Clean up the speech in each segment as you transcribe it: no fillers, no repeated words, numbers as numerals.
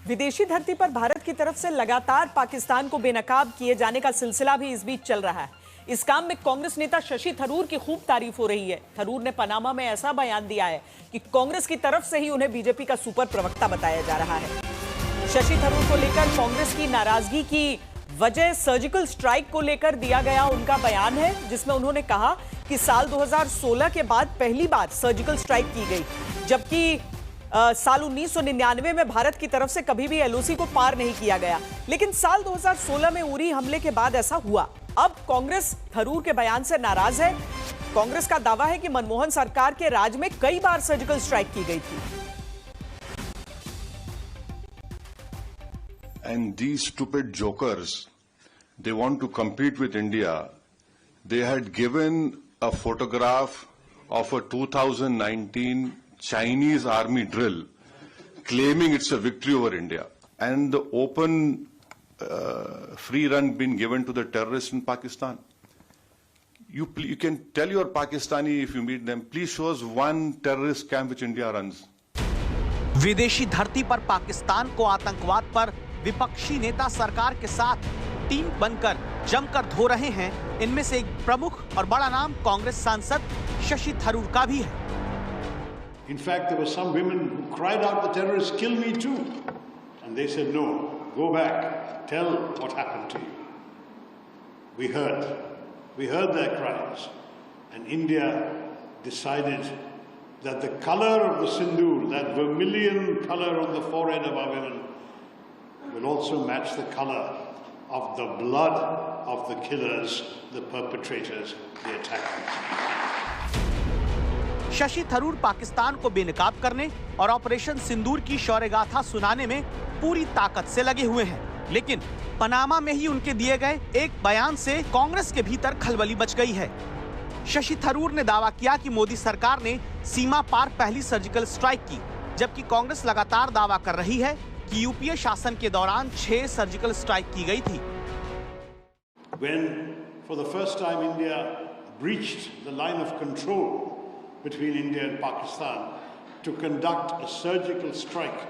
विदेशी धरती पर भारत की तरफ से लगातार पाकिस्तान को बेनकाब किए जाने का सिलसिला भी इस बीच चल रहा है। इस काम में कांग्रेस नेता शशि थरूर की खूब तारीफ हो रही है। थरूर ने पनामा में ऐसा बयान दिया है कि कांग्रेस की तरफ से ही उन्हें बीजेपी का सुपर प्रवक्ता बताया जा रहा है। शशि थरूर को लेकर कांग्रेस की नाराजगी की वजह सर्जिकल स्ट्राइक को लेकर दिया गया उनका बयान है, जिसमें उन्होंने कहा कि साल 2016 के बाद पहली बार सर्जिकल स्ट्राइक की गई, जबकि साल 1999 में भारत की तरफ से कभी भी एलओसी को पार नहीं किया गया। लेकिन साल 2016 में उरी हमले के बाद ऐसा हुआ। अब कांग्रेस थरूर के बयान से नाराज है। कांग्रेस का दावा है कि मनमोहन सरकार के राज में कई बार सर्जिकल स्ट्राइक की गई थी। And these stupid jokers, they want to compete with India. They had given a photograph of a 2019 Chinese army drill, claiming it's a victory over India, and the open free run been given to the terrorists in Pakistan. You can tell your Pakistani if you meet them, please show us one terrorist camp which India runs. विदेशी धरती पर पाकिस्तान को आतंकवाद पर विपक्षी नेता सरकार के साथ टीम बनकर जमकर धो रहे हैं। इनमें से एक प्रमुख और बड़ा नाम कांग्रेस सांसद शशि थरूर का भी है। In fact, there were some women who cried out, "The terrorists kill me too," and they said, "No, go back, tell what happened to you." We heard their cries, and India decided that the color of the sindoor, that vermilion color on the forehead of our women, will also match the color of the blood of the killers, the perpetrators, the attackers. Shashi Tharoor Pakistan को बेनकाब करने और operation सिंदूर की शौर्य गाथा सुनाने में पूरी ताकत से लगे हुए हैं, लेकिन पनामा में ही उनके दिए गए एक बयान से कांग्रेस के भीतर खलबली मच गई है। शशि थरूर ने दावा किया कि मोदी सरकार ने सीमा पार पहली सर्जिकल स्ट्राइक की, जबकि कांग्रेस लगातार दावा कर रही है कि यूपीए शासन के दौरान 6 सर्जिकल स्ट्राइक की गई थी। When for the first time India breached the line of control between India and Pakistan to conduct a surgical strike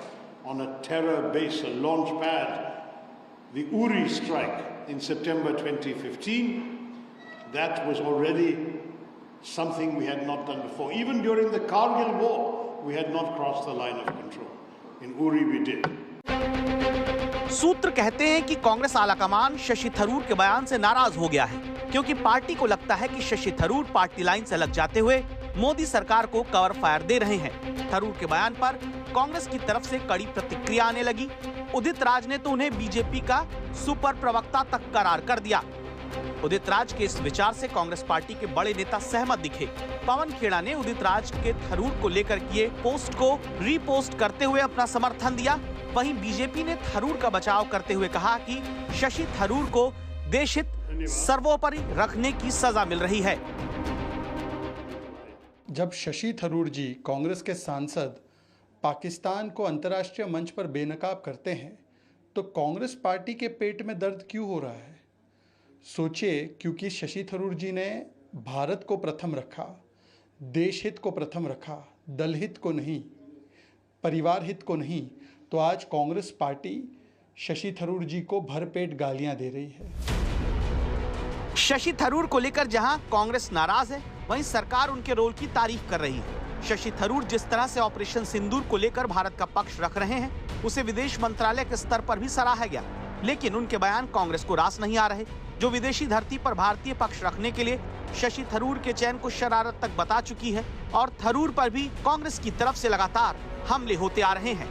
on a terror base, a launch pad, the Uri strike in September 2015, that was already something we had not done before. Even during the Kargil war, we had not crossed the line of control. In Uri we did. सूत्र कहते हैं कि कांग्रेस आलाकमान शशि थरूर के बयान से नाराज हो गया है, क्योंकि पार्टी को लगता है कि शशि थरूर पार्टी लाइन से लग जाते हुए मोदी सरकार को कवर फायर दे रहे हैं। थरूर के बयान पर कांग्रेस की तरफ से कड़ी प्रतिक्रिया आने लगी। उदित राज ने तो उन्हें बीजेपी का सुपर प्रवक्ता तक करार कर दिया। उदित राज के इस विचार से कांग्रेस पार्टी के बड़े नेता सहमत दिखे। पवन खेड़ा ने उदित राज के थरूर को लेकर किए पोस्ट को रीपोस्ट करते हुए अपना समर्थन दिया। वहीं बीजेपी ने थरूर का बचाव करते हुए कहा कि शशि थरूर को देशहित सर्वोपरि रखने की सजा मिल रही है। जब शशि थरूर जी कांग्रेस के सांसद पाकिस्तान को अंतर्राष्ट्रीय मंच पर बेनकाब करते हैं, तो कांग्रेस पार्टी के पेट में दर्द क्यों हो रहा है? सोचिए, क्योंकि शशि थरूर जी ने भारत को प्रथम रखा, देश हित को प्रथम रखा, दल हित को नहीं, परिवार हित को नहीं, तो आज कांग्रेस पार्टी शशि थरूर जी को भरपेट गालियां दे रही है। शशि थरूर को लेकर जहां कांग्रेस नाराज है, वहीं सरकार उनके रोल की तारीफ कर रही है। शशि थरूर जिस तरह से ऑपरेशन सिंदूर को लेकर भारत का पक्ष रख रहे हैं, उसे विदेश मंत्रालय के स्तर पर भी सराहा गया, लेकिन उनके बयान कांग्रेस को रास नहीं आ रहे, जो विदेशी धरती पर भारतीय पक्ष रखने के लिए शशि थरूर के चयन को शरारत तक बता चुकी है। और थरूर पर भी कांग्रेस की तरफ से लगातार हमले होते आ रहे हैं।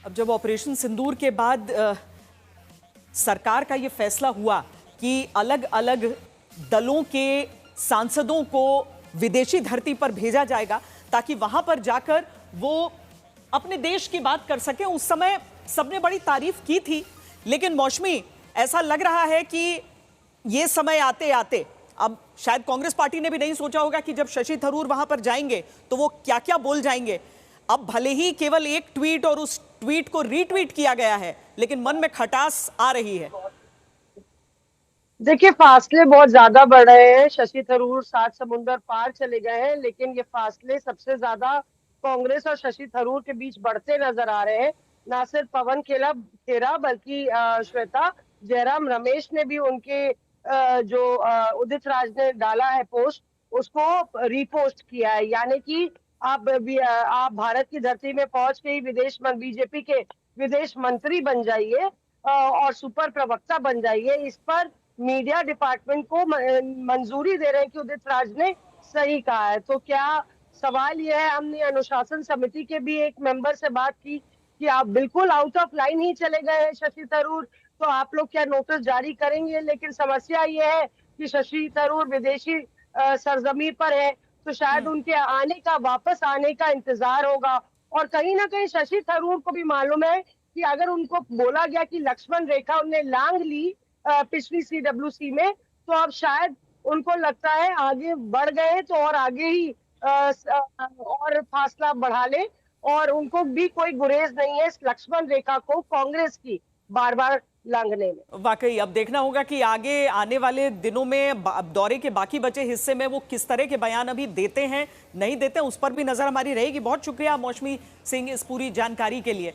अब जब ऑपरेशन सिंदूर के बाद सरकार का यह फैसला हुआ कि अलग अलग दलों के सांसदों को विदेशी धरती पर भेजा जाएगा ताकि वहां पर जाकर वो अपने देश की बात कर सके, उस समय सबने बड़ी तारीफ की थी। लेकिन मौसमी, ऐसा लग रहा है कि ये समय आते आते अब शायद कांग्रेस पार्टी ने भी नहीं सोचा होगा कि जब शशि थरूर वहां पर जाएंगे तो वो क्या क्या बोल जाएंगे। अब भले ही केवल एक ट्वीट और उस ट्वीट को रीट्वीट किया गया है, लेकिन मन में खटास आ रही है। देखिए, फासले बहुत ज्यादा बढ़ रहे हैं। शशि थरूर 7 समुंदर पार चले गए हैं, लेकिन ये फासले सबसे ज्यादा कांग्रेस और शशि थरूर के बीच बढ़ते नजर आ रहे हैं। ना सिर्फ पवन खेरा बल्कि श्वेता जयराम रमेश ने भी उनके जो उदित राज ने डाला है पोस्ट, उसको रीपोस्ट किया है। यानी कि आप भारत की धरती में पहुंच के ही बीजेपी के विदेश मंत्री बन जाइए और सुपर प्रवक्ता बन जाइए। इस पर मीडिया डिपार्टमेंट को मंजूरी दे रहे हैं कि उदित राज ने सही कहा है। तो क्या सवाल यह है, हमने अनुशासन समिति के भी एक मेंबर से बात की कि आप बिल्कुल आउट ऑफ लाइन ही चले गए हैं शशि थरूर, तो आप लोग क्या नोटिस जारी करेंगे? लेकिन समस्या ये है कि शशि थरूर विदेशी सरजमीन पर है, तो शायद उनके वापस आने का इंतजार होगा। और कहीं ना कहीं शशि थरूर को भी मालूम है कि अगर उनको बोला गया कि लक्ष्मण रेखा उन्हें लांघ ली पिछली CWC में, तो अब शायद उनको लगता है आगे बढ़ गए तो और आगे ही और फासला बढ़ा ले, और उनको भी कोई गुरेज नहीं है इस लक्ष्मण रेखा को कांग्रेस की बार बार लांघने में। वाकई अब देखना होगा कि आगे आने वाले दिनों में दौरे के बाकी बचे हिस्से में वो किस तरह के बयान अभी देते हैं, नहीं देते, उस पर भी नजर हमारी रहेगी। बहुत शुक्रिया मौसमी सिंह इस पूरी जानकारी के लिए।